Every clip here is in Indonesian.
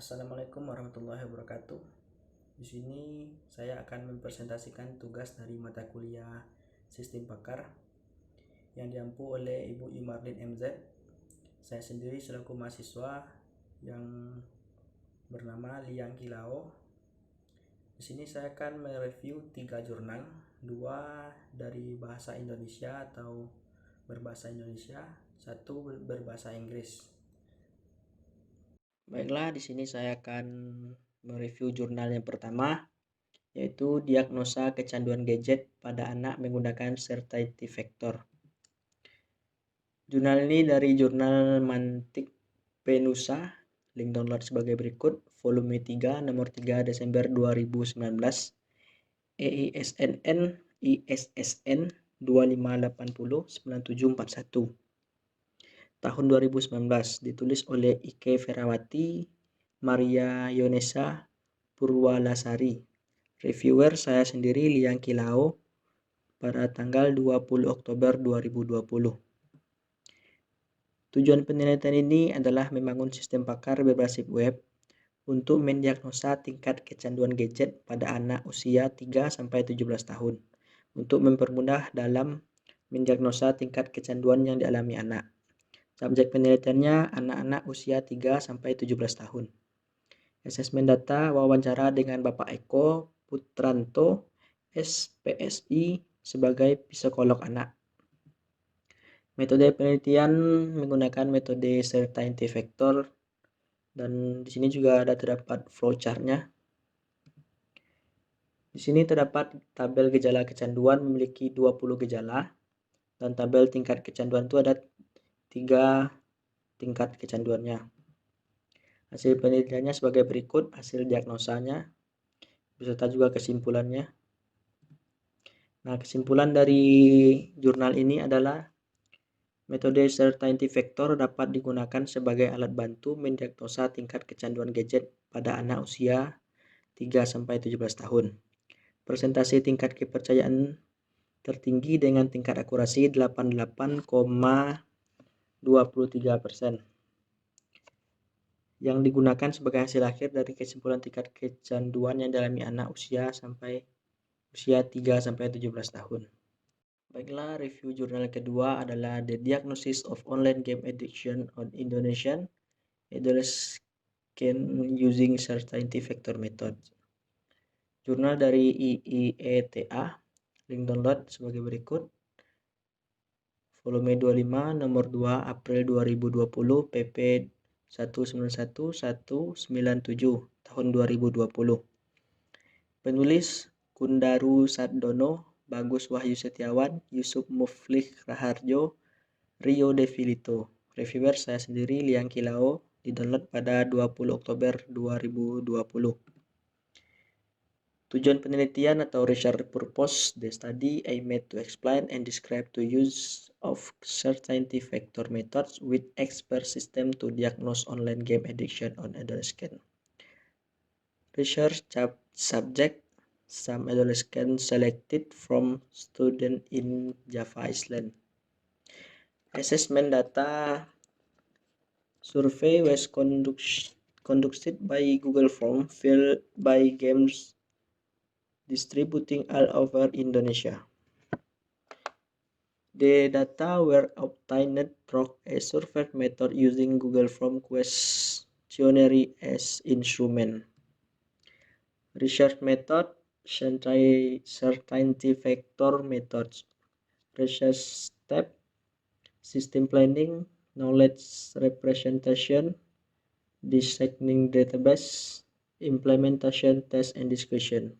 Assalamualaikum warahmatullahi wabarakatuh. Di sini saya akan mempresentasikan tugas dari mata kuliah Sistem Pakar yang diampu oleh Ibu Imarlin MZ. Saya sendiri selaku mahasiswa yang bernama Liang Kilao. Di sini saya akan mereview 3 jurnal, 2 dari bahasa Indonesia atau berbahasa Indonesia, 1 berbahasa Inggris. Baiklah, di sini saya akan mereview jurnal yang pertama, yaitu diagnosa kecanduan gadget pada anak menggunakan Certainty Factor. Jurnal ini dari jurnal Mantik Penusa, link download sebagai berikut, volume 3, nomor 3 Desember 2019, EISNN ISSN 25809741. Tahun 2019, ditulis oleh Ike Ferawati, Maria Yonesa Purwalasari. Reviewer saya sendiri Liang Kilao pada tanggal 20 Oktober 2020. Tujuan penelitian ini adalah membangun sistem pakar berbasis web untuk mendiagnosa tingkat kecanduan gadget pada anak usia 3-17 tahun untuk mempermudah dalam mendiagnosa tingkat kecanduan yang dialami anak. Subjek penelitiannya anak-anak usia 3-17 tahun. Asesmen data wawancara dengan Bapak Eko Putranto, SPSI, sebagai psikolog anak. Metode penelitian menggunakan metode Certainty Factor, dan di sini juga terdapat flowchart-nya. Di sini terdapat tabel gejala kecanduan memiliki 20 gejala, dan tabel tingkat kecanduan itu ada 3 tingkat kecanduannya. Hasil penelitiannya sebagai berikut, hasil diagnosanya, beserta juga kesimpulannya. Nah, kesimpulan dari jurnal ini adalah metode Certainty Factor dapat digunakan sebagai alat bantu mendiagnosa tingkat kecanduan gadget pada anak usia 3-17 tahun. Presentasi tingkat kepercayaan tertinggi dengan tingkat akurasi 88,23%. Yang digunakan sebagai hasil akhir dari kesimpulan tingkat kecanduan yang dialami anak usia 3-17 tahun. Baiklah, review jurnal kedua adalah The Diagnosis of Online Game Addiction on Indonesian Adolescent Using Certainty Factor Method. Jurnal dari IIETA, link download sebagai berikut, volume 25, nomor 2, April 2020, pp 191197, tahun 2020. Penulis Kundaru Sardono, Bagus Wahyu Setiawan, Yusuf Muflih Raharjo, Rio Devilito. Reviewer saya sendiri Liang Kilao, didownload pada 20 Oktober 2020. Tujuan penelitian atau research purpose, the study aimed to explain and describe the use of Certainty Factor methods with expert system to diagnose online game addiction on adolescents. Research subject, some adolescents selected from students in Java Island. Assessment data survey was conducted by Google Form filled by games distributing all over Indonesia. The data were obtained through a survey method using Google Form questionnaire as instrument. Research method, Certainty Factor methods. Research step, system planning, knowledge representation, designing database, implementation, test and discussion.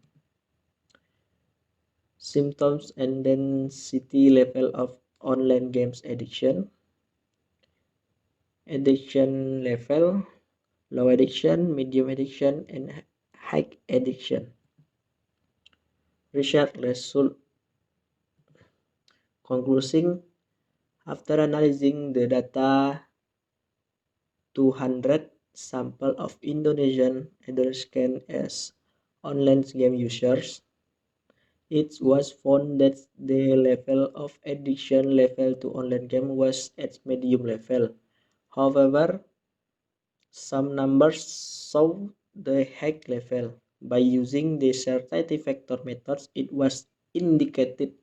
Symptoms and density level of online games addiction. Addiction level, low addiction, medium addiction, and high addiction. Research result. Concluding, after analyzing the data 200 sample of Indonesian adolescents as online game users, it was found that the level of addiction level to online game was at medium level. However, Some numbers show the hack level. By using the certainty factor methods, it was indicated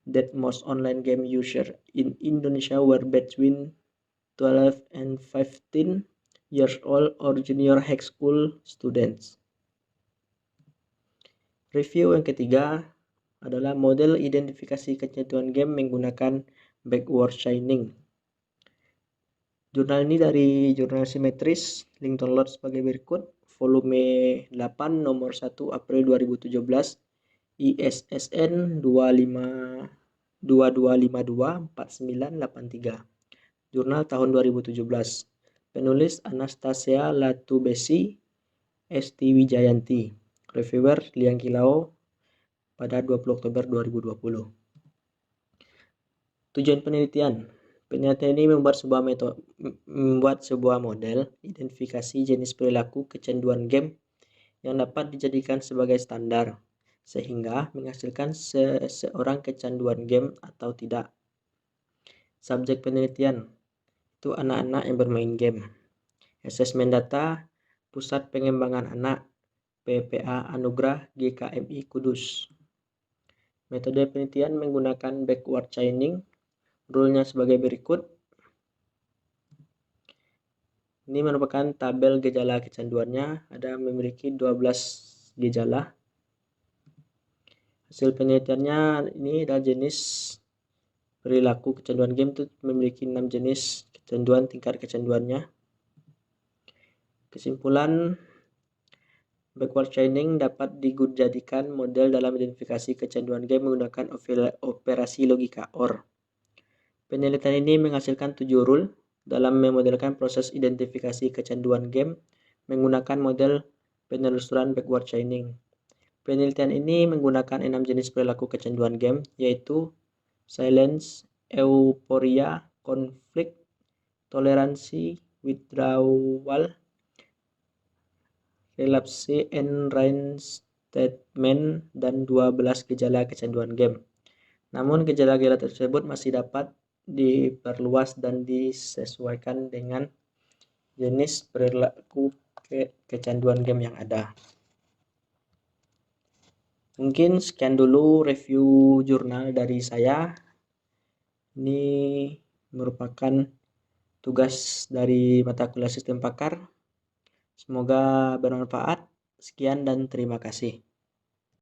that most online game users in Indonesia were between 12 and 15 years old or junior high school students. Review yang ketiga adalah model identifikasi kecanduan game menggunakan backward chaining. Jurnal ini dari jurnal Simetris, link download sebagai berikut, volume 8 nomor 1 April 2017, ISSN 22524983, jurnal tahun 2017, penulis Anastasia Latubesi, Esti Wijayanti, reviewer Liang Kilao pada 20 Oktober 2020. Tujuan penelitian. Penelitian ini membuat sebuah model identifikasi jenis perilaku kecanduan game yang dapat dijadikan sebagai standar, sehingga menghasilkan seseorang kecanduan game atau tidak. Subjek penelitian itu anak-anak yang bermain game. Asesmen data Pusat Pengembangan Anak PPA Anugrah GKMI Kudus. Metode penelitian menggunakan backward chaining. Rule-nya sebagai berikut. Ini merupakan tabel gejala kecanduannya. Ada memiliki 12 gejala. Hasil penelitiannya ini adalah jenis perilaku kecanduan game itu memiliki 6 jenis kecanduan, tingkat kecanduannya. Kesimpulan, backward chaining dapat dijadikan model dalam identifikasi kecanduan game menggunakan operasi logika OR. Penelitian ini menghasilkan 7 rule dalam memodelkan proses identifikasi kecanduan game menggunakan model penelusuran backward chaining. Penelitian ini menggunakan 6 jenis perilaku kecanduan game, yaitu silence, euforia, konflik, toleransi, withdrawal, relapse and reinstatement, dan 12 gejala kecanduan game. Namun gejala-gejala tersebut masih dapat diperluas dan disesuaikan dengan jenis perilaku kecanduan game yang ada. Mungkin sekian dulu review jurnal dari saya. Ini merupakan tugas dari mata kuliah Sistem Pakar. Semoga bermanfaat. Sekian dan terima kasih.